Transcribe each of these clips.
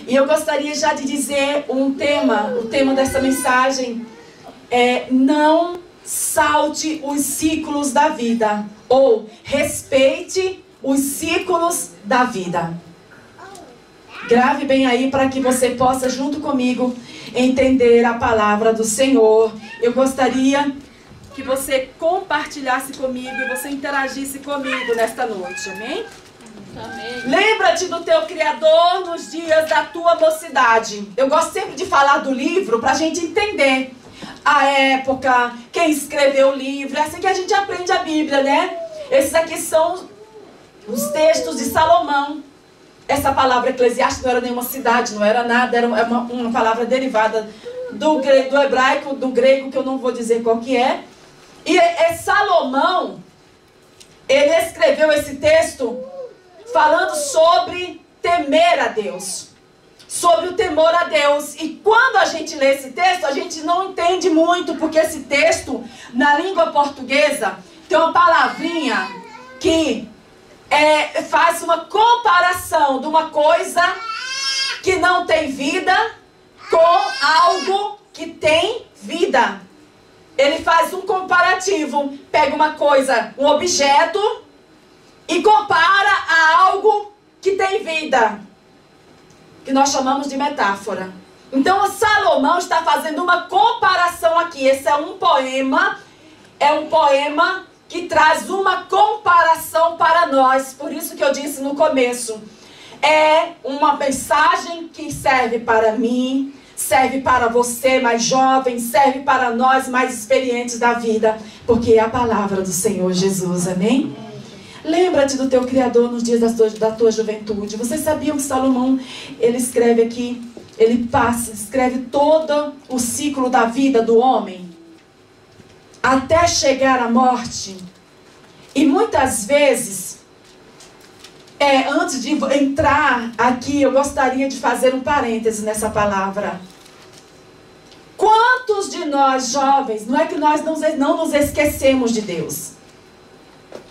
E eu gostaria já de dizer o tema dessa mensagem é: não salte os ciclos da vida, ou respeite os ciclos da vida. Grave bem aí para que você possa, junto comigo, entender a palavra do Senhor. Eu gostaria que você compartilhasse comigo e você interagisse comigo nesta noite, amém? Amém. Lembra-te do teu Criador nos dias da tua mocidade. Eu gosto sempre de falar do livro para a gente entender a época, quem escreveu o livro. É assim que a gente aprende a Bíblia, né? Esses aqui são os textos de Salomão. Essa palavra Eclesiastes não era nenhuma cidade, não era nada, era uma palavra derivada do hebraico, do grego, que eu não vou dizer qual que é. E Salomão, ele escreveu esse texto falando sobre temer a Deus, sobre o temor a Deus. E quando a gente lê esse texto, a gente não entende muito, porque esse texto, na língua portuguesa, tem uma palavrinha que faz uma comparação de uma coisa que não tem vida com algo que tem vida. Ele faz um comparativo, pega uma coisa, um objeto, e compara a algo que tem vida, que nós chamamos de metáfora. Então Salomão está fazendo uma comparação aqui. Esse é um poema que traz uma comparação para nós. Por isso que eu disse no começo, é uma mensagem que serve para mim, serve para você mais jovem, serve para nós mais experientes da vida, porque é a palavra do Senhor Jesus, amém? Lembra-te do teu Criador nos dias da tua juventude. Vocês sabiam que Salomão, ele escreve aqui, escreve todo o ciclo da vida do homem, até chegar à morte. E muitas vezes, antes de entrar aqui, eu gostaria de fazer um parêntese nessa palavra. Quantos de nós jovens, não é que nós não nos esquecemos de Deus.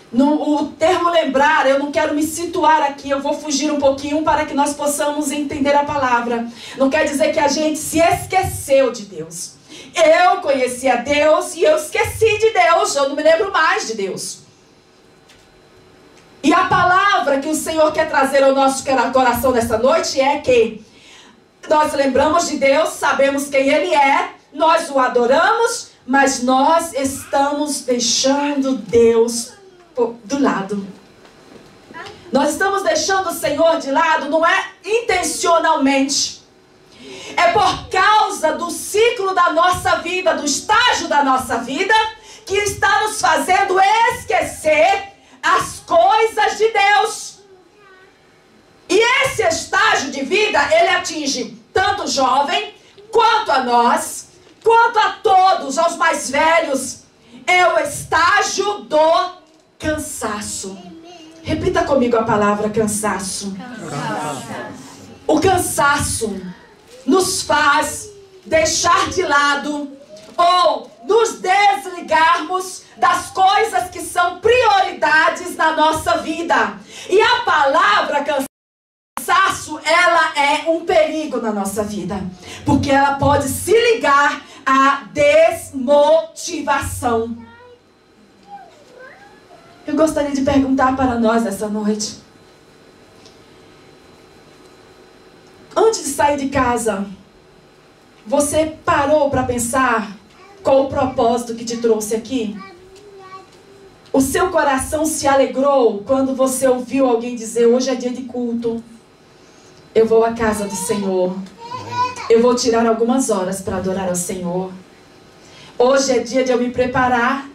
O termo lembrar, eu não quero me situar aqui, eu vou fugir um pouquinho para que nós possamos entender a palavra. Não quer dizer que a gente se esqueceu de Deus. Eu conheci a Deus e eu esqueci de Deus, eu não me lembro mais de Deus. E a palavra que o Senhor quer trazer ao nosso coração nessa noite é que nós lembramos de Deus, sabemos quem Ele é, nós o adoramos, mas nós estamos deixando Deus do lado. Nós estamos deixando o Senhor de lado, não é intencionalmente. É por causa do ciclo da nossa vida, do estágio da nossa vida, que está nos fazendo esquecer as coisas de Deus. E esse estágio de vida, ele atinge tanto o jovem, quanto a nós, quanto a todos, aos mais velhos. É o estágio do cansaço. Repita comigo a palavra cansaço. O cansaço nos faz deixar de lado ou nos desligarmos das coisas que são prioridades na nossa vida. E a palavra cansaço, ela é um perigo na nossa vida, porque ela pode se ligar à desmotivação. Eu gostaria de perguntar para nós essa noite. Antes de sair de casa, você parou para pensar qual o propósito que te trouxe aqui? O seu coração se alegrou quando você ouviu alguém dizer: hoje é dia de culto, eu vou à casa do Senhor, eu vou tirar algumas horas para adorar ao Senhor. Hoje é dia de eu me preparar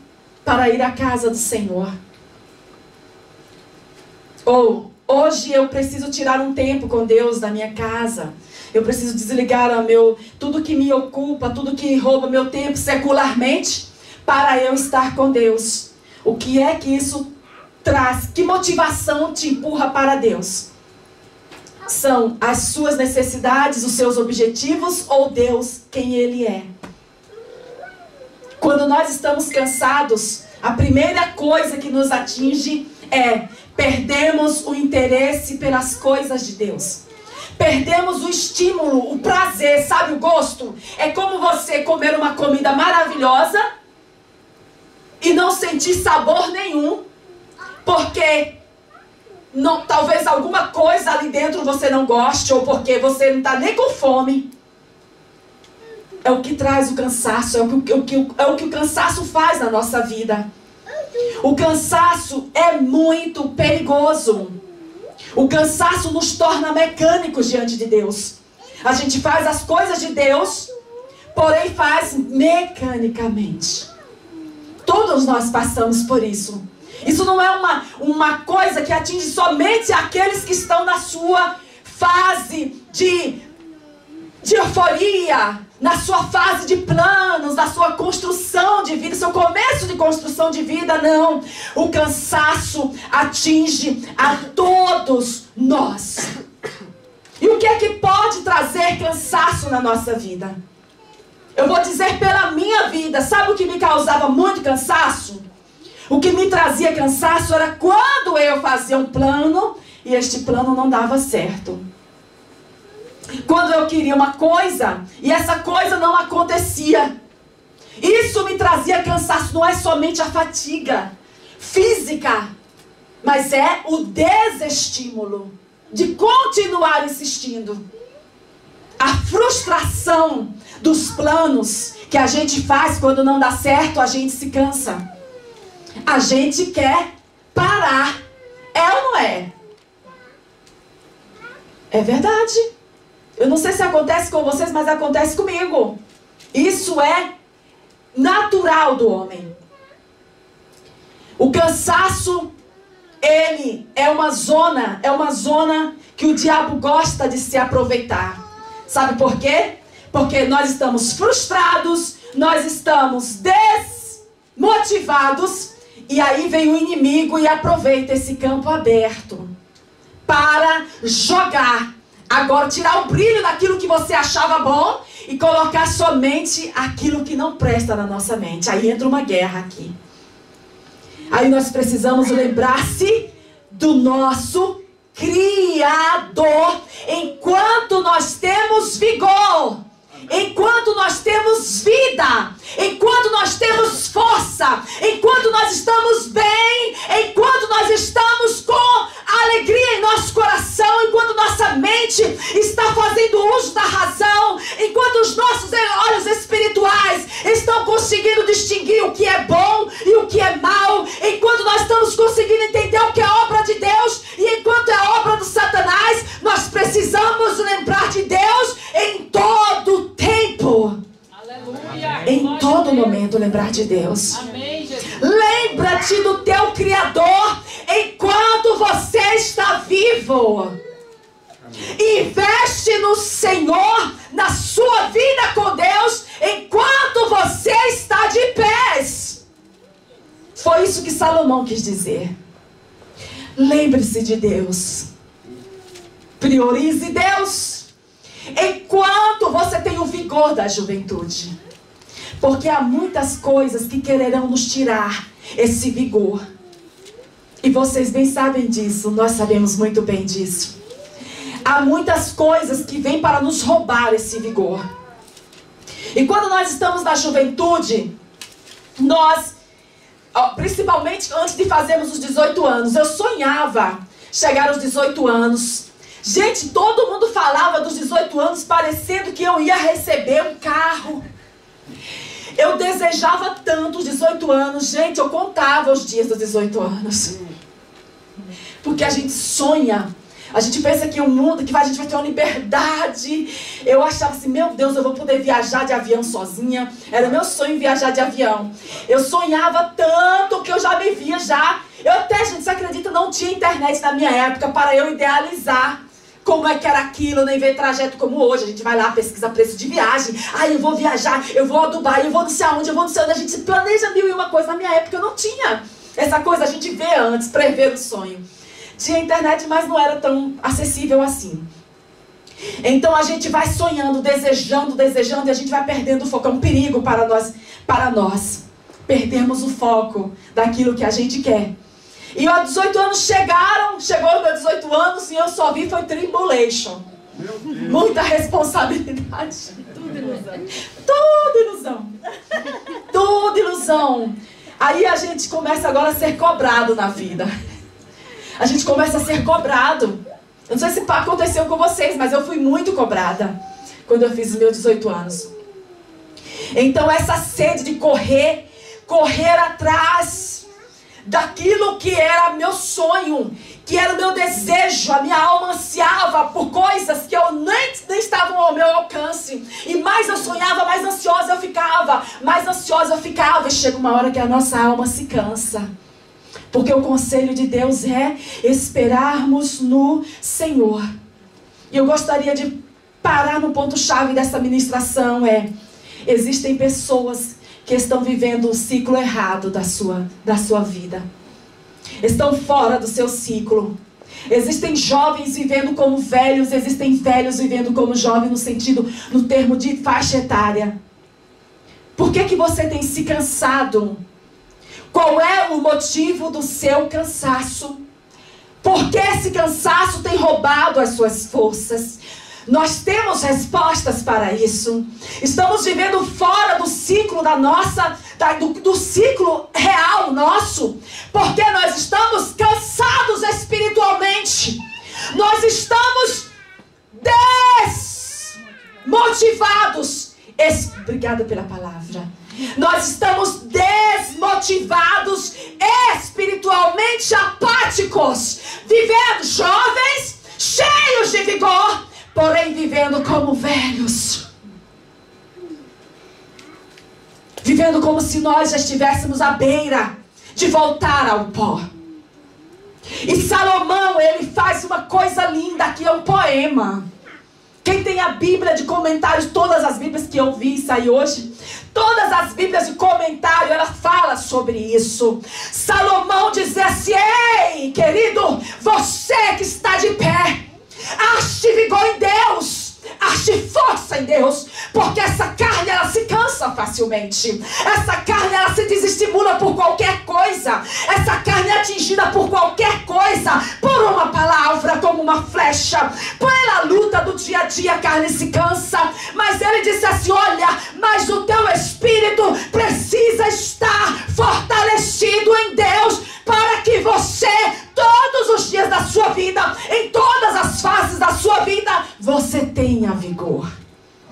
para ir à casa do Senhor. Ou, hoje eu preciso tirar um tempo com Deus na minha casa. Eu preciso desligar tudo que me ocupa, tudo que rouba meu tempo secularmente, para eu estar com Deus. O que é que isso traz? Que motivação te empurra para Deus? São as suas necessidades, os seus objetivos, ou Deus, quem Ele é? Quando nós estamos cansados, a primeira coisa que nos atinge é: perdemos o interesse pelas coisas de Deus. Perdemos o estímulo, o prazer, sabe o gosto? É como você comer uma comida maravilhosa e não sentir sabor nenhum, porque talvez alguma coisa ali dentro você não goste, ou porque você não está nem com fome. É o que traz o cansaço, é o que o cansaço faz na nossa vida. O cansaço é muito perigoso. O cansaço nos torna mecânicos diante de Deus. A gente faz as coisas de Deus, porém faz mecanicamente. Todos nós passamos por isso. Isso não é uma coisa que atinge somente aqueles que estão na sua fase de euforia, na sua fase de planos, na sua construção de vida, seu começo de construção de vida. Não. O cansaço atinge a todos nós. E o que é que pode trazer cansaço na nossa vida? Eu vou dizer pela minha vida. Sabe o que me causava muito cansaço? O que me trazia cansaço era quando eu fazia um plano e este plano não dava certo. Quando eu queria uma coisa e essa coisa não acontecia. Isso me trazia cansaço. Não é somente a fadiga física, mas é o desestímulo de continuar insistindo. A frustração dos planos que a gente faz quando não dá certo, a gente se cansa. A gente quer parar. É ou não é? É verdade. Eu não sei se acontece com vocês, mas acontece comigo. Isso é natural do homem. O cansaço, ele é uma zona que o diabo gosta de se aproveitar. Sabe por quê? Porque nós estamos frustrados, nós estamos desmotivados, e aí vem o inimigo e aproveita esse campo aberto para jogar. Agora, tirar o brilho daquilo que você achava bom e colocar somente aquilo que não presta na nossa mente. Aí entra uma guerra aqui. Aí nós precisamos lembrar-se do nosso Criador. Enquanto nós temos vigor, enquanto nós temos vida, enquanto nós temos força, enquanto nós estamos bem, enquanto nós estamos com alegria em nosso coração, enquanto nossa mente está fazendo uso da razão, enquanto os nossos olhos espirituais estão conseguindo distinguir o que é bom e o que é mal, enquanto nós estamos conseguindo entender o que é obra de Deus e enquanto é obra do Satanás, nós precisamos lembrar de Deus em todo o tempo. Aleluia. Em todo momento lembrar de Deus. Amém, Jesus. Lembra-te do teu Criador enquanto você está vivo. Investe no Senhor, na sua vida com Deus, enquanto você está de pés. Foi isso que Salomão quis dizer. Lembre-se de Deus. Priorize Deus enquanto você tem o vigor da juventude. Porque há muitas coisas que quererão nos tirar esse vigor. E vocês bem sabem disso, nós sabemos muito bem disso. Há muitas coisas que vêm para nos roubar esse vigor. E quando nós estamos na juventude, nós, principalmente antes de fazermos os 18 anos, eu sonhava chegar aos 18 anos. Gente, todo mundo falava dos 18 anos parecendo que eu ia receber um carro. Eu desejava tanto os 18 anos. Gente, eu contava os dias dos 18 anos. Porque a gente sonha. A gente pensa que o mundo, que a gente vai ter uma liberdade. Eu achava assim, meu Deus, eu vou poder viajar de avião sozinha. Era meu sonho viajar de avião. Eu sonhava tanto que eu já me via já. Eu até, gente, você acredita, não tinha internet na minha época para eu idealizar como é que era aquilo, nem ver trajeto como hoje. A gente vai lá, pesquisa preço de viagem. Eu vou viajar, eu vou a Dubai, eu vou não sei aonde, eu vou não sei onde. A gente planeja 1001 coisa. Na minha época eu não tinha essa coisa, a gente vê antes, prever o sonho. Tinha internet, mas não era tão acessível assim. Então a gente vai sonhando, desejando, e a gente vai perdendo o foco. É um perigo para nós. Perdemos o foco daquilo que a gente quer. E os 18 anos chegou os meus 18 anos e eu só vi foi tribulation. Muita responsabilidade. Tudo ilusão. Tudo ilusão. Tudo ilusão. Aí a gente começa agora a ser cobrado na vida. A gente começa a ser cobrado. Eu não sei se aconteceu com vocês, mas eu fui muito cobrada quando eu fiz os meus 18 anos. Então essa sede de correr atrás daquilo que era meu sonho, que era o meu desejo, a minha alma ansiava por coisas que eu nem estavam ao meu alcance. E mais eu sonhava, mais ansiosa eu ficava. E chega uma hora que a nossa alma se cansa. Porque o conselho de Deus é esperarmos no Senhor. E eu gostaria de parar no ponto-chave dessa ministração. Existem pessoas que estão vivendo o ciclo errado da sua vida. Estão fora do seu ciclo. Existem jovens vivendo como velhos, existem velhos vivendo como jovens no termo de faixa etária. Por que você tem se cansado? Qual é o motivo do seu cansaço? Por que esse cansaço tem roubado as suas forças? Nós temos respostas para isso. Estamos vivendo fora do ciclo do ciclo real nosso, porque nós estamos cansados espiritualmente. Nós estamos desmotivados. Obrigada pela palavra. Nós estamos desmotivados, espiritualmente apáticos, vivendo jovens, cheios de vigor, porém vivendo como velhos. Vivendo como se nós já estivéssemos à beira de voltar ao pó. E Salomão, ele faz uma coisa linda, que é um poema. Quem tem a Bíblia de comentários, todas as Bíblias que eu vi sair hoje, todas as Bíblias de comentário, ela fala sobre isso. Salomão diz assim: ei, querido, você que está de pé, ache vigor em Deus, ache força em Deus, porque essa carne, ela se cansa facilmente. Essa carne, ela se desestimula por qualquer coisa. Essa carne é atingida por qualquer coisa, por uma palavra, como uma flecha. Pela luta do dia a dia, a carne se cansa. Mas ele disse assim: olha, mas o teu espírito precisa estar fortalecido em Deus, para que você, todos os dias da sua vida, em todas as fases da sua vida, você tenha vigor.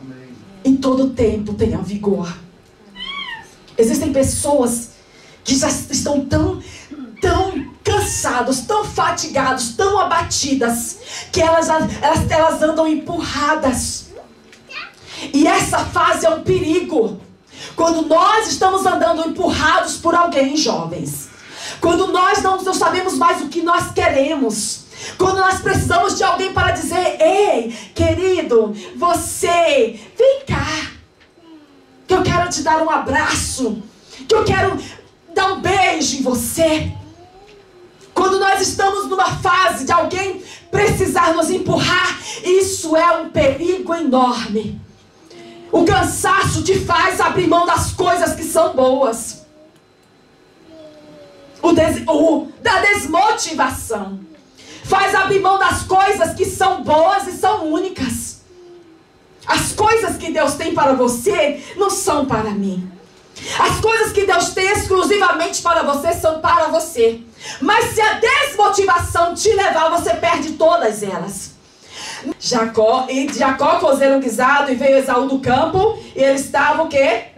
Amém. Em todo tempo tenha vigor. Existem pessoas que já estão tão cansados, tão fatigados, tão abatidas, que elas andam empurradas. E essa fase é um perigo. Quando nós estamos andando empurrados por alguém, jovens, quando nós não sabemos mais o que nós queremos, quando nós precisamos de alguém para dizer: ei, querido, você, vem cá, que eu quero te dar um abraço, que eu quero dar um beijo em você. Quando nós estamos numa fase de alguém precisar nos empurrar, isso é um perigo enorme. O cansaço te faz abrir mão das coisas que são boas. Da desmotivação faz abrir mão das coisas que são boas e são únicas. As coisas que Deus tem para você não são para mim. As coisas que Deus tem exclusivamente para você são para você. Mas se a desmotivação te levar, você perde todas elas. Jacó cozeram guisado, e veio Esaú do campo, e ele estava o quê?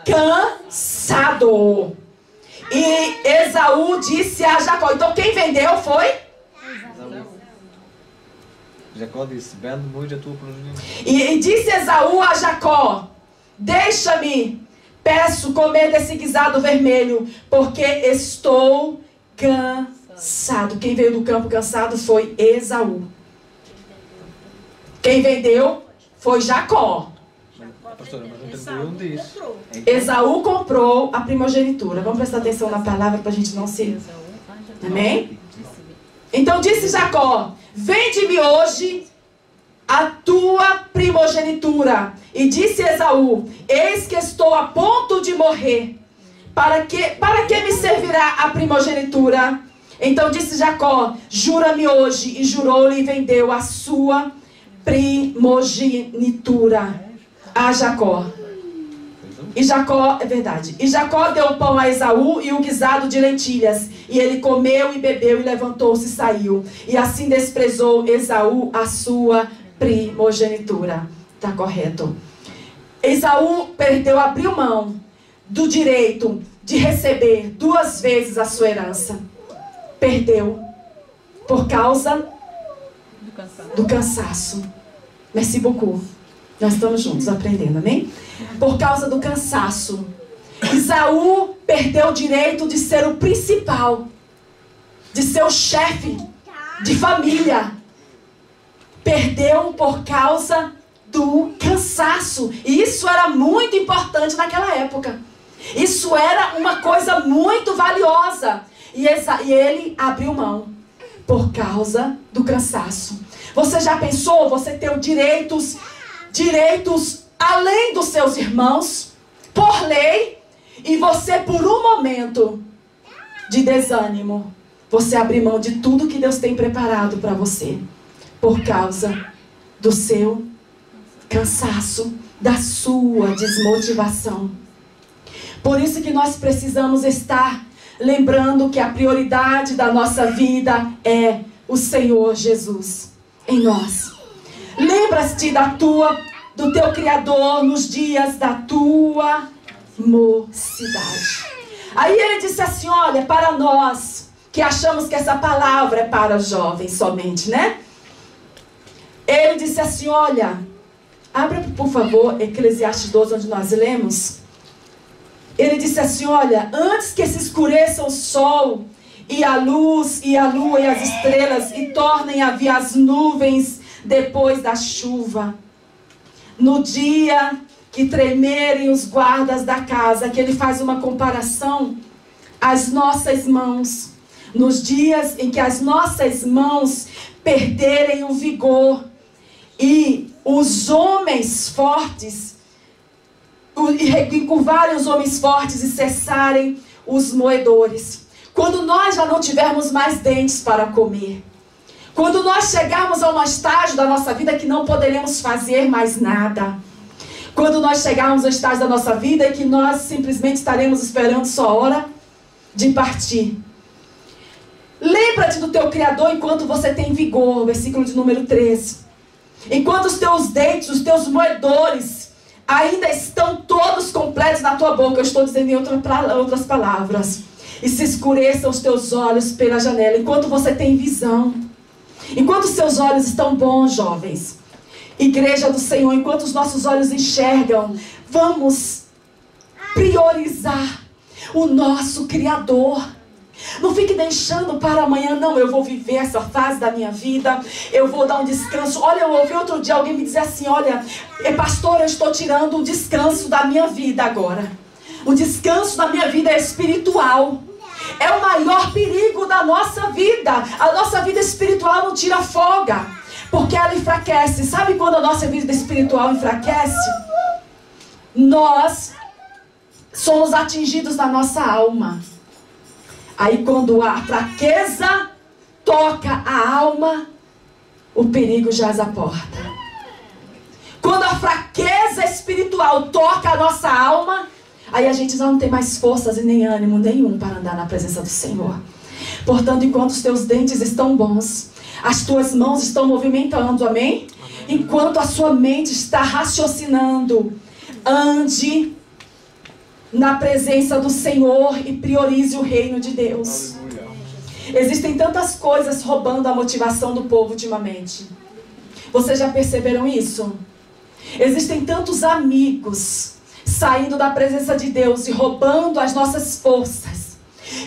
Cansado. E Esaú disse a Jacó. Então quem vendeu foi? Esaú. Jacó disse: vendo muito a tua progenitora. E disse Esaú a Jacó: deixa-me, peço, comer desse guisado vermelho, porque estou cansado. Quem veio do campo cansado foi Esaú. Quem vendeu foi Jacó. Pastora, mas não tem disso. Esaú comprou a primogenitura. Vamos prestar atenção na palavra para a gente não se... Amém? Então disse Jacó: vende-me hoje a tua primogenitura. E disse Esaú: eis que estou a ponto de morrer. Para que me servirá a primogenitura? Então disse Jacó: jura-me hoje. E jurou-lhe e vendeu a sua primogenitura a Jacó. E Jacó, é verdade, e Jacó deu o pão a Esaú e o guisado de lentilhas. E ele comeu e bebeu e levantou-se e saiu. E assim desprezou Esaú a sua primogenitura. Está correto. Esaú abriu mão do direito de receber 2 vezes a sua herança. Perdeu por causa do cansaço. Merci beaucoup. Nós estamos juntos aprendendo, amém? Por causa do cansaço. Esaú perdeu o direito de ser o principal, de ser o chefe de família. Perdeu por causa do cansaço. E isso era muito importante naquela época. Isso era uma coisa muito valiosa. E ele abriu mão por causa do cansaço. Você já pensou você ter direitos além dos seus irmãos, por lei, e você por um momento de desânimo, você abrir mão de tudo que Deus tem preparado para você, por causa do seu cansaço, da sua desmotivação. Por isso que nós precisamos estar lembrando que a prioridade da nossa vida é o Senhor Jesus em nós. Lembra-te do teu Criador nos dias da tua mocidade. Aí ele disse assim, olha, para nós que achamos que essa palavra é para os jovens somente, né? Ele disse assim, olha, abra por favor Eclesiastes 12, onde nós lemos. Ele disse assim, olha, antes que se escureça o sol e a luz e a lua e as estrelas e tornem a vir as nuvens depois da chuva, no dia que tremerem os guardas da casa, que ele faz uma comparação às nossas mãos, nos dias em que as nossas mãos perderem o vigor e os homens fortes, e encurvarem os homens fortes e cessarem os moedores. Quando nós já não tivermos mais dentes para comer, quando nós chegarmos a um estágio da nossa vida que não poderemos fazer mais nada, quando nós chegarmos ao estágio da nossa vida que nós simplesmente estaremos esperando só a hora de partir. Lembra-te do teu Criador enquanto você tem vigor, versículo de número 13. Enquanto os teus dentes, os teus moedores ainda estão todos completos na tua boca, eu estou dizendo em outras palavras, e se escureçam os teus olhos pela janela, enquanto você tem visão, enquanto os seus olhos estão bons, jovens, igreja do Senhor, enquanto os nossos olhos enxergam, vamos priorizar o nosso Criador. Não fique deixando para amanhã, não, eu vou viver essa fase da minha vida, eu vou dar um descanso. Olha, eu ouvi outro dia alguém me dizer assim, olha, pastor, eu estou tirando um descanso da minha vida agora. O descanso da minha vida é espiritual. É o maior perigo da nossa vida. A nossa vida espiritual não tira folga, porque ela enfraquece. Sabe quando a nossa vida espiritual enfraquece? Nós somos atingidos na nossa alma. Aí quando a fraqueza toca a alma, o perigo jaz à porta. Quando a fraqueza espiritual toca a nossa alma, aí a gente já não tem mais forças e nem ânimo nenhum para andar na presença do Senhor. Portanto, enquanto os teus dentes estão bons, as tuas mãos estão movimentando, amém? Enquanto a sua mente está raciocinando, ande na presença do Senhor e priorize o reino de Deus. Existem tantas coisas roubando a motivação do povo ultimamente. Vocês já perceberam isso? Existem tantos amigos saindo da presença de Deus e roubando as nossas forças.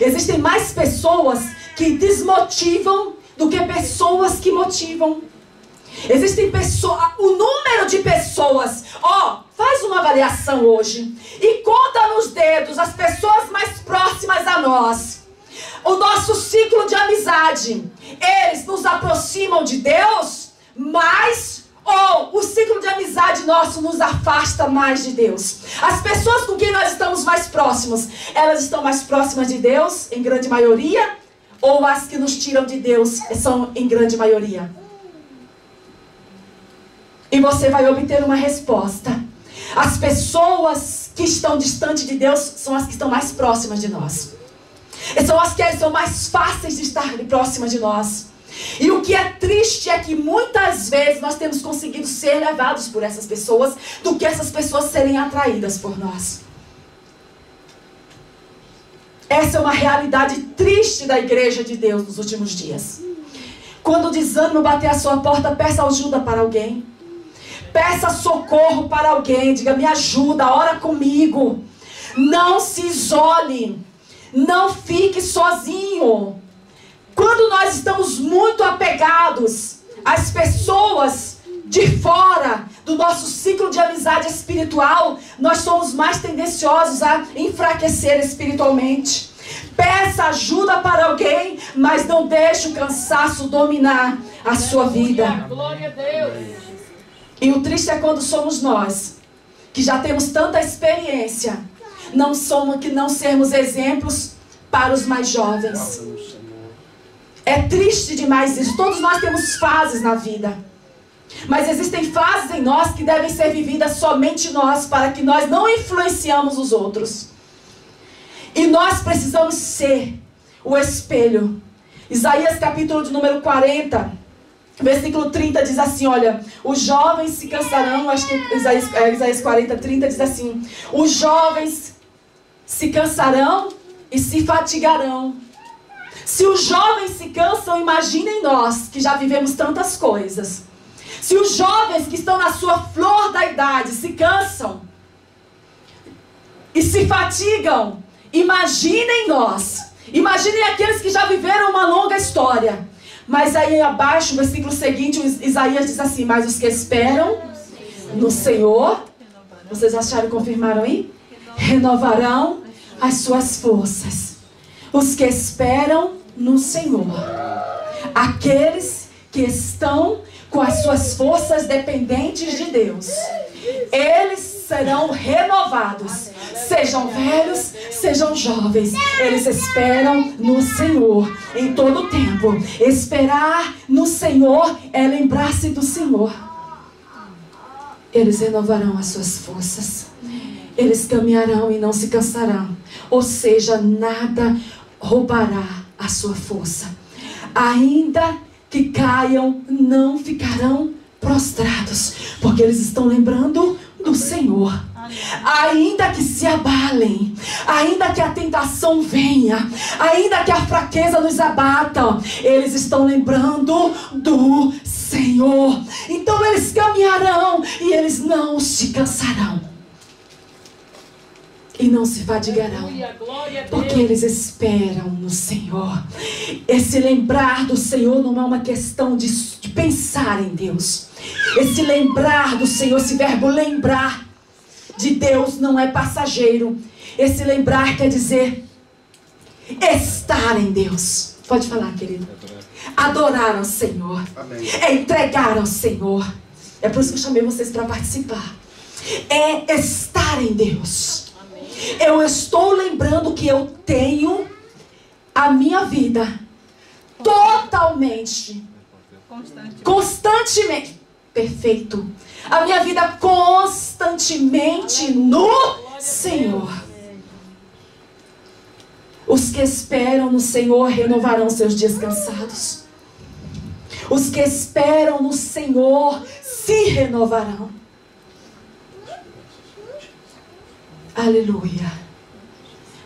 Existem mais pessoas que desmotivam do que pessoas que motivam. Existem pessoas, o número de pessoas, faz uma avaliação hoje e conta nos dedos as pessoas mais próximas a nós. O nosso ciclo de amizade, eles nos aproximam de Deus mais, ou o ciclo de amizade nosso nos afasta mais de Deus? As pessoas com quem nós estamos mais próximos, elas estão mais próximas de Deus, em grande maioria, ou as que nos tiram de Deus são em grande maioria? E você vai obter uma resposta. As pessoas que estão distantes de Deus são as que estão mais próximas de nós. E são as que são mais fáceis de estar próximas de nós. E o que é triste é que muitas vezes nós temos conseguido ser levados por essas pessoas do que essas pessoas serem atraídas por nós. Essa é uma realidade triste da igreja de Deus nos últimos dias. Quando o desânimo bater a sua porta, peça ajuda para alguém. Peça socorro para alguém. Diga, me ajuda, ora comigo. Não se isole. Não fique sozinho. Quando nós estamos muito apegados às pessoas de fora do nosso ciclo de amizade espiritual, nós somos mais tendenciosos a enfraquecer espiritualmente. Peça ajuda para alguém, mas não deixe o cansaço dominar a sua vida. Glória a Deus. E o triste é quando somos nós, que já temos tanta experiência, não sermos exemplos para os mais jovens. É triste demais isso. Todos nós temos fases na vida. Mas existem fases em nós que devem ser vividas somente nós, para que nós não influenciamos os outros. E nós precisamos ser o espelho. Isaías capítulo de número 40, versículo 30 diz assim, olha, os jovens se cansarão, acho que Isaías 40, 30 diz assim, os jovens se cansarão e se fatigarão. Se os jovens se cansam, imaginem nós, que já vivemos tantas coisas. Se os jovens que estão na sua flor da idade se cansam e se fatigam, imaginem nós. Imaginem aqueles que já viveram uma longa história. Mas aí abaixo, no versículo seguinte, Isaías diz assim, mas os que esperam no Senhor, vocês acharam, confirmaram aí? Renovarão as suas forças. Os que esperam no Senhor. Aqueles que estão com as suas forças dependentes de Deus. Eles serão renovados. Sejam velhos, sejam jovens. Eles esperam no Senhor em todo o tempo. Esperar no Senhor é lembrar-se do Senhor. Eles renovarão as suas forças. Eles caminharão e não se cansarão. Ou seja, nada roubará a sua força. Ainda que caiam, não ficarão prostrados, porque eles estão lembrando do Senhor. Ainda que se abalem, ainda que a tentação venha, ainda que a fraqueza nos abata, eles estão lembrando do Senhor. Então eles caminharão e eles não se cansarão. E não se fadigarão, porque eles esperam no Senhor. Esse lembrar do Senhor não é uma questão de pensar em Deus. Esse lembrar do Senhor, esse verbo lembrar de Deus não é passageiro. Esse lembrar quer dizer estar em Deus. Pode falar, querido. Adorar ao Senhor. É entregar ao Senhor. É por isso que eu chamei vocês para participar. É estar em Deus. Eu estou lembrando que eu tenho a minha vida totalmente, constantemente, perfeito. A minha vida constantemente no Senhor. Os que esperam no Senhor renovarão seus dias cansados. Os que esperam no Senhor se renovarão. Aleluia.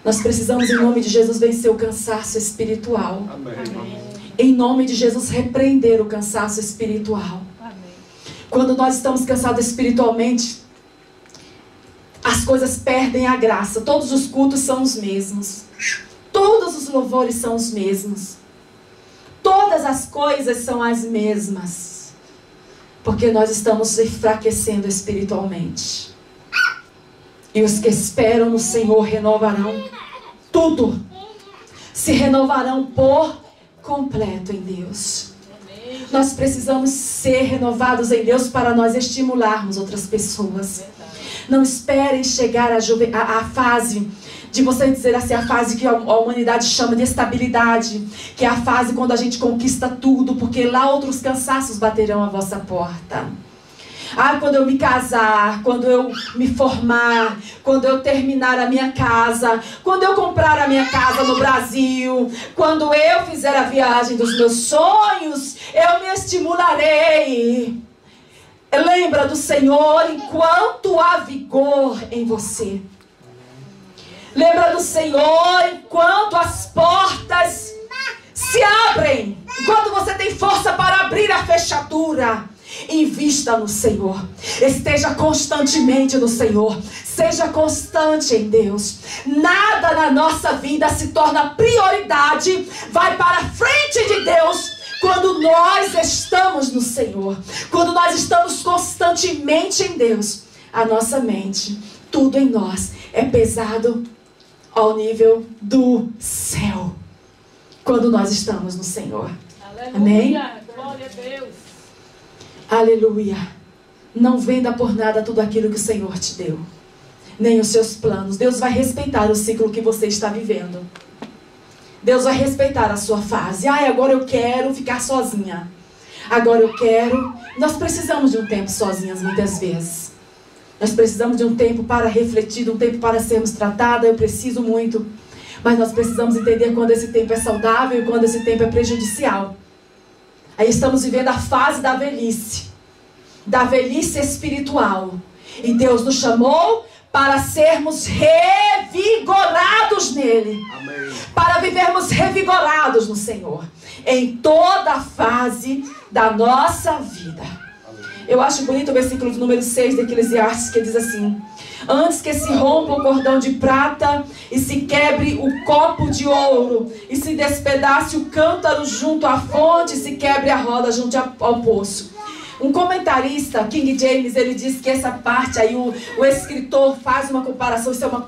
Nós precisamos, em nome de Jesus, vencer o cansaço espiritual. Amém. Em nome de Jesus, repreender o cansaço espiritual. Amém. Quando nós estamos cansados espiritualmente, as coisas perdem a graça. Todos os cultos são os mesmos. Todos os louvores são os mesmos. Todas as coisas são as mesmas. Porque nós estamos enfraquecendo espiritualmente. E os que esperam no Senhor renovarão tudo. Se renovarão por completo em Deus. Nós precisamos ser renovados em Deus para nós estimularmos outras pessoas. Não esperem chegar à fase de você dizer assim, a fase que a humanidade chama de estabilidade, que é a fase quando a gente conquista tudo, porque lá outros cansaços baterão à vossa porta. Quando eu me casar, quando eu me formar, quando eu terminar a minha casa, quando eu comprar a minha casa no Brasil, quando eu fizer a viagem dos meus sonhos, eu me estimularei. Lembra do Senhor enquanto há vigor em você. Lembra do Senhor enquanto as portas se abrem. Enquanto você tem força para abrir a fechadura. Invista no Senhor. Esteja constantemente no Senhor. Seja constante em Deus. Nada na nossa vida se torna prioridade. Vai para a frente de Deus quando nós estamos no Senhor. Quando nós estamos constantemente em Deus. A nossa mente, tudo em nós é pesado ao nível do céu. Quando nós estamos no Senhor. Aleluia. Amém? Glória a Deus. Aleluia. Não venda por nada tudo aquilo que o Senhor te deu. Nem os seus planos. Deus vai respeitar o ciclo que você está vivendo. Deus vai respeitar a sua fase. Agora eu quero ficar sozinha. Agora eu quero... Nós precisamos de um tempo sozinhas muitas vezes. Nós precisamos de um tempo para refletir, de um tempo para sermos tratadas. Eu preciso muito. Mas nós precisamos entender quando esse tempo é saudável e quando esse tempo é prejudicial. Aí estamos vivendo a fase da velhice espiritual. E Deus nos chamou para sermos revigorados nele. Amém. Para vivermos revigorados no Senhor. Em toda a fase da nossa vida. Eu acho bonito o versículo de número 6 de Eclesiastes, que diz assim: antes que se rompa o cordão de prata e se quebre o copo de ouro e se despedace o cântaro junto à fonte e se quebre a roda junto ao poço. Um comentarista, King James, ele diz que essa parte aí, o escritor faz uma comparação, isso é uma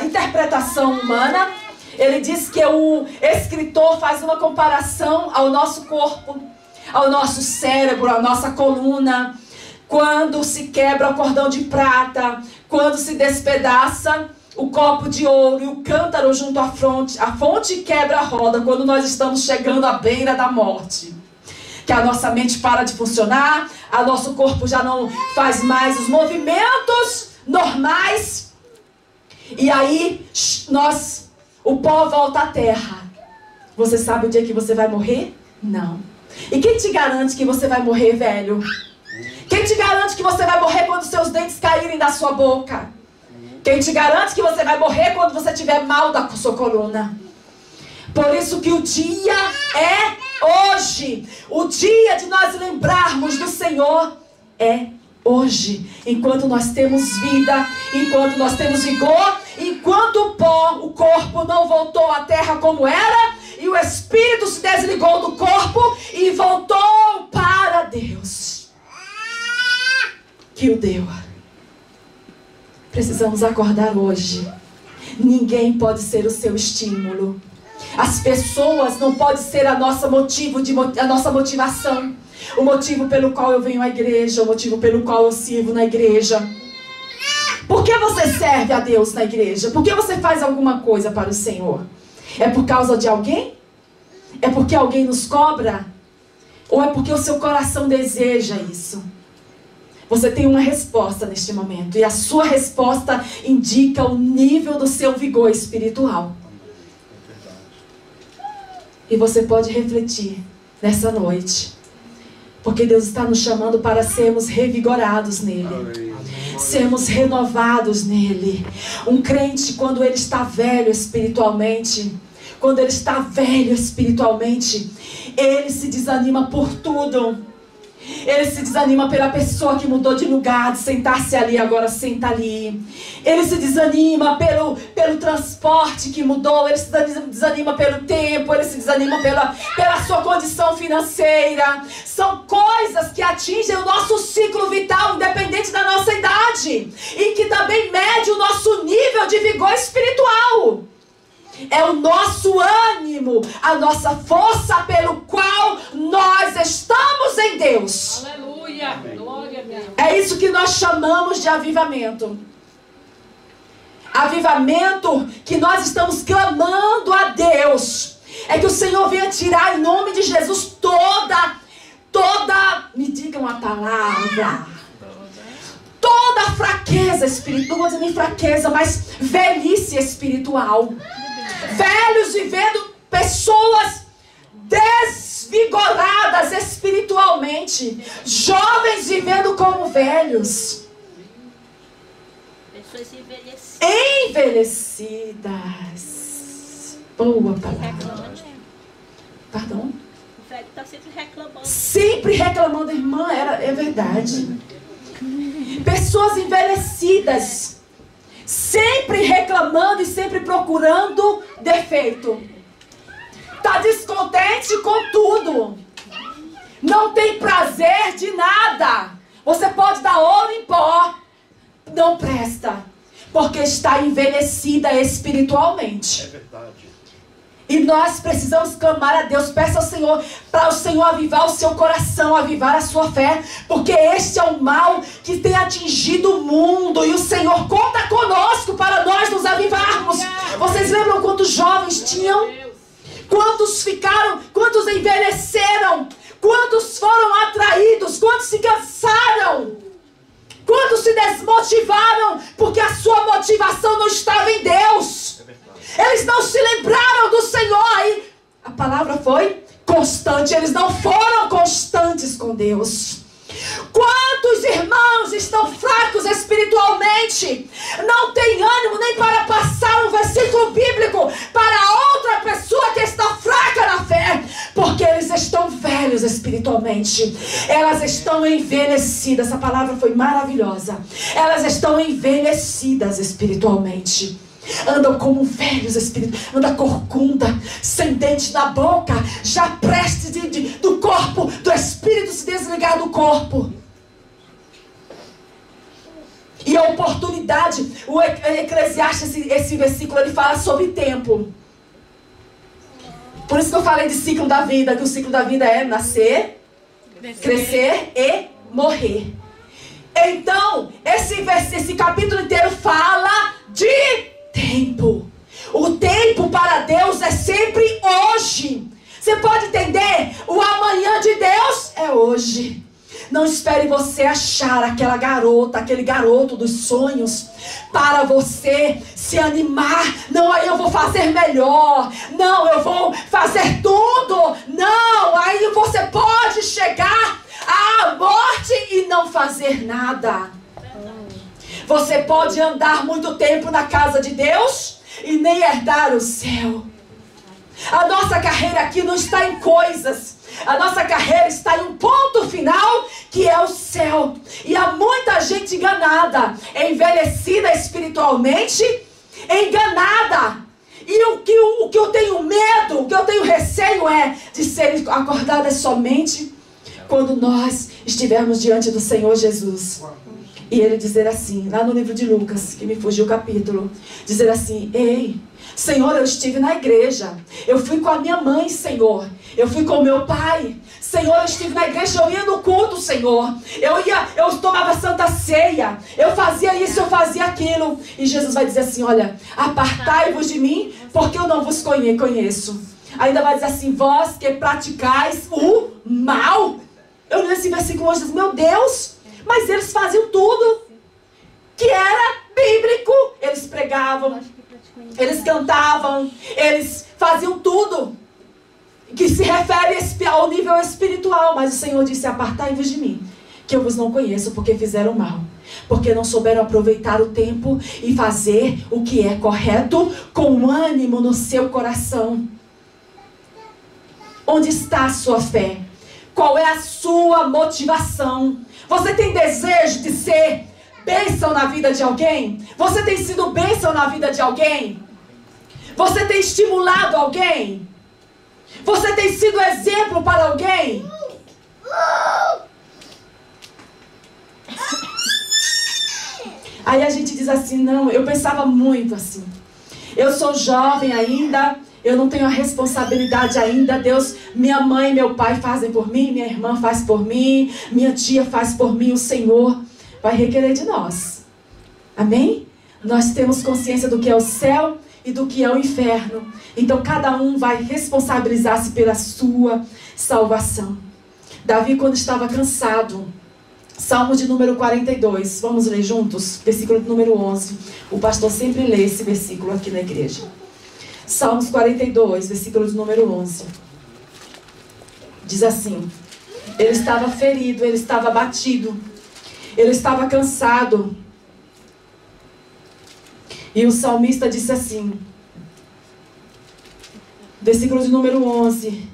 interpretação humana. Ele diz que o escritor faz uma comparação ao nosso corpo, ao nosso cérebro, à nossa coluna. Quando se quebra o cordão de prata, quando se despedaça o copo de ouro e o cântaro junto à fonte quebra a roda, quando nós estamos chegando à beira da morte. Que a nossa mente para de funcionar, o nosso corpo já não faz mais os movimentos normais. E aí, o pó volta à terra. Você sabe o dia que você vai morrer? Não. E quem te garante que você vai morrer, velho? Quem te garante que você vai morrer quando seus dentes caírem da sua boca? Quem te garante que você vai morrer quando você tiver mal da sua coluna? Por isso que o dia é hoje. O dia de nós lembrarmos do Senhor é hoje. Enquanto nós temos vida, enquanto nós temos vigor, enquanto o pó, o corpo não voltou à terra como era, e o espírito se desligou do corpo e voltou para Deus, que o deu. Precisamos acordar hoje. Ninguém pode ser o seu estímulo. As pessoas não podem ser a nossa motivação. O motivo pelo qual eu venho à igreja, o motivo pelo qual eu sirvo na igreja. Por que você serve a Deus na igreja? Por que você faz alguma coisa para o Senhor? É por causa de alguém? É porque alguém nos cobra? Ou é porque o seu coração deseja isso? Você tem uma resposta neste momento. E a sua resposta indica o nível do seu vigor espiritual. E você pode refletir nessa noite. Porque Deus está nos chamando para sermos revigorados nele. Sermos renovados nele. Um crente, quando ele está velho espiritualmente, ele se desanima por tudo. Ele se desanima pela pessoa que mudou de lugar, de sentar-se ali, agora senta ali. Ele se desanima pelo transporte que mudou. Ele se desanima pelo tempo. Ele se desanima pela sua condição financeira. São coisas que atingem o nosso ciclo vital, independente da nossa idade. E que também mede o nosso nível de vigor espiritual. É o nosso ânimo, a nossa força pelo qual nós estamos em Deus. Aleluia. Glória a Deus. É isso que nós chamamos de avivamento. Avivamento que nós estamos clamando a Deus. É que o Senhor venha tirar em nome de Jesus me digam a palavra, toda fraqueza espiritual, não vou dizer nem fraqueza, mas velhice espiritual. Velhos vivendo, pessoas desvigoradas espiritualmente, jovens vivendo como velhos, pessoas envelhecidas. Boa palavra. Perdão? O velho está sempre reclamando. Sempre reclamando, irmã, é verdade. Pessoas envelhecidas, sempre reclamando e sempre procurando defeito. Está descontente com tudo. Não tem prazer de nada. Você pode dar ouro em pó, não presta, porque está envelhecida espiritualmente. É verdade. E nós precisamos clamar a Deus. Peça ao Senhor, para o Senhor avivar o seu coração, avivar a sua fé, porque este é o mal que tem atingido o mundo, e o Senhor conta conosco para nós nos avivarmos. Vocês lembram quantos jovens tinham? Quantos ficaram? Quantos envelheceram? Quantos foram atraídos? Quantos se cansaram? Quantos se desmotivaram porque a sua motivação não estava em Deus? Eles não se lembraram do Senhor. Aí a palavra foi constante. Eles não foram constantes com Deus. Quantos irmãos estão fracos espiritualmente, não tem ânimo nem para passar um versículo bíblico para outra pessoa que está fraca na fé, porque eles estão velhos espiritualmente. Elas estão envelhecidas. Essa palavra foi maravilhosa. Elas estão envelhecidas espiritualmente. Andam como velhos espíritos, anda corcunda, sem dente na boca, já prestes do corpo, do espírito se desligar do corpo. E a oportunidade, o Eclesiastes, esse versículo, ele fala sobre tempo. Por isso que eu falei de ciclo da vida, que o ciclo da vida é nascer, crescer e morrer. Então, esse capítulo inteiro fala de tempo. O tempo para Deus é sempre hoje. Você pode entender? O amanhã de Deus é hoje. Não espere você achar aquela garota, aquele garoto dos sonhos para você se animar. Não, aí eu vou fazer melhor. Não, eu vou fazer tudo. Não, aí você pode chegar à morte e não fazer nada. Você pode andar muito tempo na casa de Deus e nem herdar o céu. A nossa carreira aqui não está em coisas. A nossa carreira está em um ponto final, que é o céu. E há muita gente enganada, envelhecida espiritualmente, enganada. E o que eu tenho medo, o que eu tenho receio é de serem acordadas somente quando nós estivermos diante do Senhor Jesus. E ele dizer assim, lá no livro de Lucas, que me fugiu o capítulo, dizer assim: ei, Senhor, eu estive na igreja, eu fui com a minha mãe, Senhor, eu fui com o meu pai, Senhor, eu estive na igreja, eu ia no culto, Senhor, eu tomava santa ceia, eu fazia isso, eu fazia aquilo. E Jesus vai dizer assim: olha, apartai-vos de mim, porque eu não vos conheço. Ainda vai dizer assim: vós que praticais o mal. Eu li esse versículo hoje e disse: meu Deus, mas eles faziam tudo que era bíblico. Eles pregavam, eles cantavam, eles faziam tudo que se refere ao nível espiritual. Mas o Senhor disse: apartai-vos de mim, que eu vos não conheço, porque fizeram mal, porque não souberam aproveitar o tempo e fazer o que é correto com ânimo no seu coração. Onde está a sua fé? Qual é a sua motivação? Você tem desejo de ser bênção na vida de alguém? Você tem sido bênção na vida de alguém? Você tem estimulado alguém? Você tem sido exemplo para alguém? Aí a gente diz assim: não, eu pensava muito assim. Eu sou jovem ainda, eu não tenho a responsabilidade ainda. Deus, minha mãe e meu pai fazem por mim, minha irmã faz por mim, minha tia faz por mim. O Senhor vai requerer de nós. Amém? Nós temos consciência do que é o céu e do que é o inferno. Então cada um vai responsabilizar-se pela sua salvação. Davi, quando estava cansado, Salmo de número 42, vamos ler juntos? Versículo de número 11. O pastor sempre lê esse versículo aqui na igreja. Salmos 42, versículo de número 11. Diz assim: ele estava ferido, ele estava abatido, ele estava cansado. E o salmista disse assim, versículo de número 11: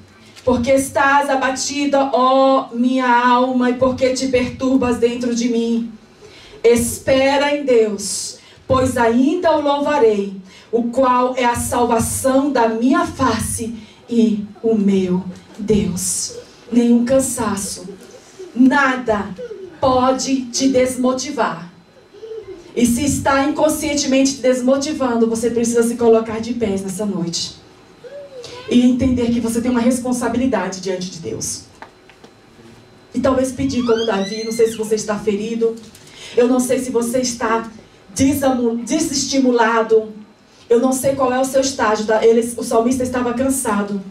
porque estás abatida, ó minha alma, e porque te perturbas dentro de mim? Espera em Deus, pois ainda o louvarei, o qual é a salvação da minha face e o meu Deus. Nenhum cansaço, nada pode te desmotivar. E se está inconscientemente te desmotivando, você precisa se colocar de pés nessa noite e entender que você tem uma responsabilidade diante de Deus. E talvez pedir como Davi. Não sei se você está ferido, eu não sei se você está desestimulado, eu não sei qual é o seu estágio. O salmista estava cansado,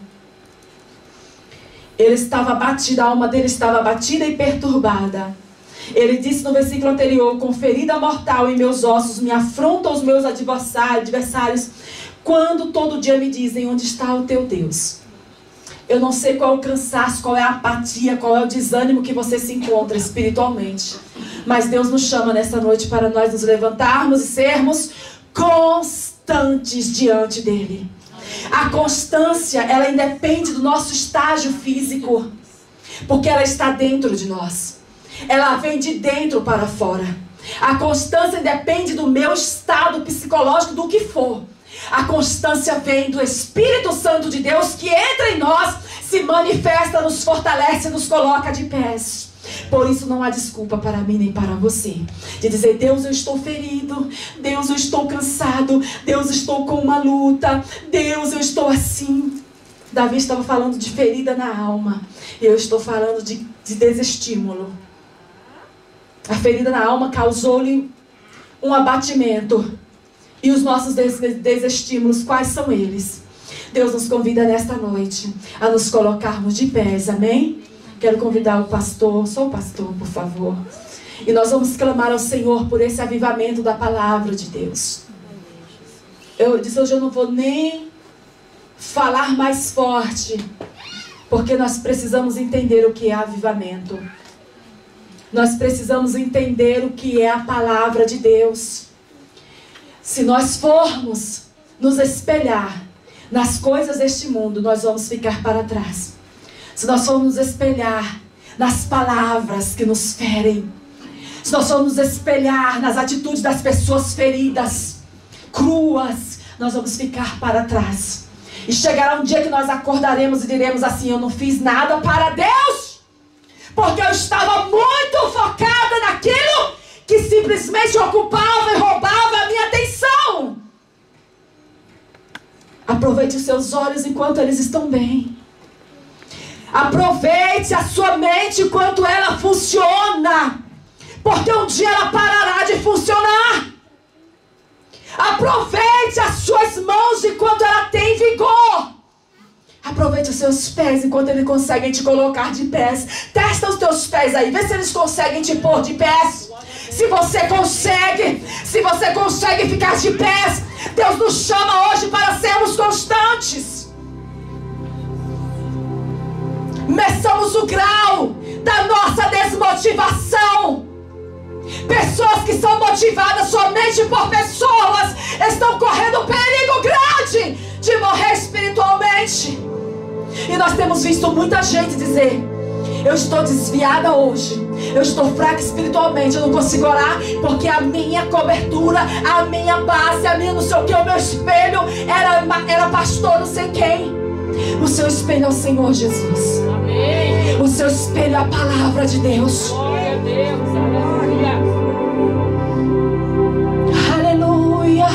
ele estava abatido, a alma dele estava abatida e perturbada. Ele disse no versículo anterior: com ferida mortal em meus ossos, me afrontam os meus adversários, quando todo dia me dizem: onde está o teu Deus? Eu não sei qual é o cansaço, qual é a apatia, qual é o desânimo que você se encontra espiritualmente, mas Deus nos chama nessa noite para nós nos levantarmos e sermos constantes diante dele. A constância, ela independe do nosso estágio físico, porque ela está dentro de nós. Ela vem de dentro para fora. A constância independe do meu estado psicológico, do que for. A constância vem do Espírito Santo de Deus, que entra em nós, se manifesta, nos fortalece, nos coloca de pés. Por isso não há desculpa para mim nem para você de dizer: Deus, eu estou ferido, Deus, eu estou cansado, Deus, eu estou com uma luta, Deus, eu estou assim. Davi estava falando de ferida na alma, e eu estou falando de desestímulo. A ferida na alma causou-lhe um abatimento. E os nossos desestímulos, quais são eles? Deus nos convida nesta noite a nos colocarmos de pés, amém? Quero convidar o pastor, só o pastor, por favor. E nós vamos clamar ao Senhor por esse avivamento da palavra de Deus. Eu disse hoje: eu não vou nem falar mais forte, porque nós precisamos entender o que é avivamento. Nós precisamos entender o que é a palavra de Deus. Se nós formos nos espelhar nas coisas deste mundo, nós vamos ficar para trás. Se nós formos nos espelhar nas palavras que nos ferem, se nós formos nos espelhar nas atitudes das pessoas feridas, cruas, nós vamos ficar para trás. E chegará um dia que nós acordaremos e diremos assim: eu não fiz nada para Deus, porque eu estava muito focada naquilo que simplesmente ocupava e roubava a minha atenção. Aproveite os seus olhos enquanto eles estão bem. Aproveite a sua mente enquanto ela funciona, porque um dia ela parará de funcionar. Aproveite as suas mãos enquanto ela tem vigor. Aproveite os seus pés enquanto eles conseguem te colocar de pés. Testa os teus pés aí, vê se eles conseguem te pôr de pés. Se você consegue ficar de pés, Deus nos chama hoje para sermos constantes. Meçamos o grau da nossa desmotivação. Pessoas que são motivadas somente por pessoas estão correndo um perigo grande de morrer espiritualmente. E nós temos visto muita gente dizer: eu estou desviada hoje, eu estou fraca espiritualmente, eu não consigo orar, porque a minha cobertura, a minha base, a minha não sei o que, o meu espelho era pastor não sei quem. O seu espelho é o Senhor Jesus. Amém. O seu espelho é a palavra de Deus. Glória a Deus, aleluia. Aleluia.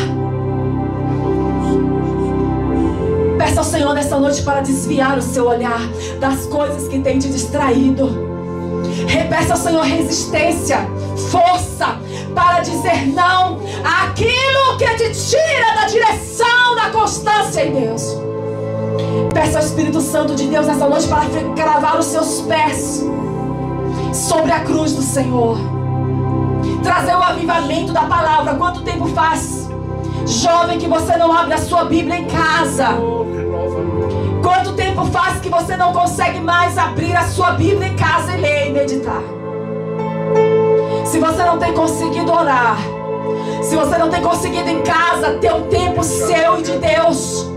Peça ao Senhor nessa noite para desviar o seu olhar das coisas que tem te distraído. Peça ao Senhor resistência, força para dizer não àquilo que te tira da direção da constância em Deus. Peça ao Espírito Santo de Deus nessa noite para cravar os seus pés sobre a cruz do Senhor. Trazer o avivamento da palavra. Quanto tempo faz, jovem, que você não abre a sua Bíblia em casa? Quanto tempo faz que você não consegue mais abrir a sua Bíblia em casa e ler e meditar? Se você não tem conseguido orar, se você não tem conseguido em casa ter um tempo seu e de Deus,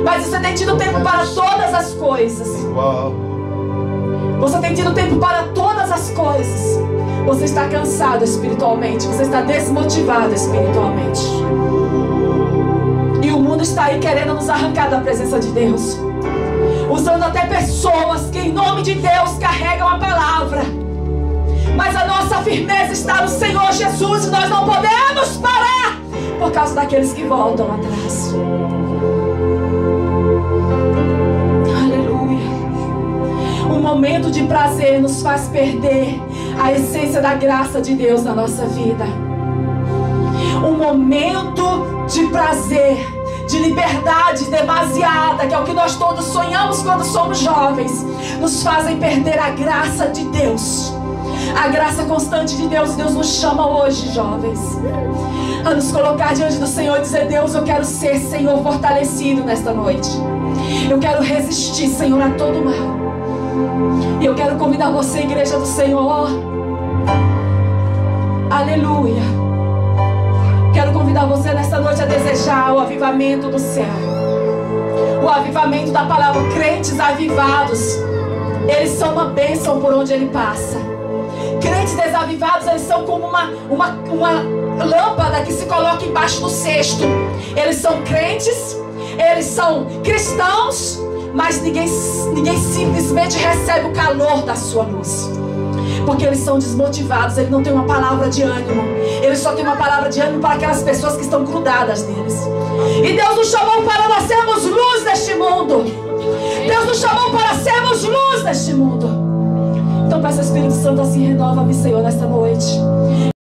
mas você tem tido tempo para todas as coisas, você tem tido tempo para todas as coisas, você está cansado espiritualmente, você está desmotivado espiritualmente, e o mundo está aí querendo nos arrancar da presença de Deus, usando até pessoas que em nome de Deus carregam a palavra, mas a nossa firmeza está no Senhor Jesus, e nós não podemos parar por causa daqueles que voltam atrás. Aleluia. Um momento de prazer nos faz perder a essência da graça de Deus na nossa vida. Um momento de prazer, de liberdade demasiada, que é o que nós todos sonhamos quando somos jovens, nos fazem perder a graça de Deus, a graça constante de Deus. Deus nos chama hoje, jovens, a nos colocar diante do Senhor e dizer: Deus, eu quero ser, Senhor, fortalecido nesta noite. Eu quero resistir, Senhor, a todo mal. E eu quero convidar você, igreja do Senhor, aleluia, quero convidar você nesta noite a desejar o avivamento do céu, o avivamento da palavra. Crentes avivados, eles são uma bênção por onde ele passa. Crentes desavivados, eles são como uma lâmpada que se coloca embaixo do cesto. Eles são crentes, eles são cristãos, mas ninguém simplesmente recebe o calor da sua luz, porque eles são desmotivados. Eles não têm uma palavra de ânimo, eles só têm uma palavra de ânimo para aquelas pessoas que estão grudadas neles. E Deus nos chamou para nós sermos luz neste mundo. Deus nos chamou para sermos luz neste mundo. Então peça ao Espírito Santo assim: renova-me, Senhor, nesta noite.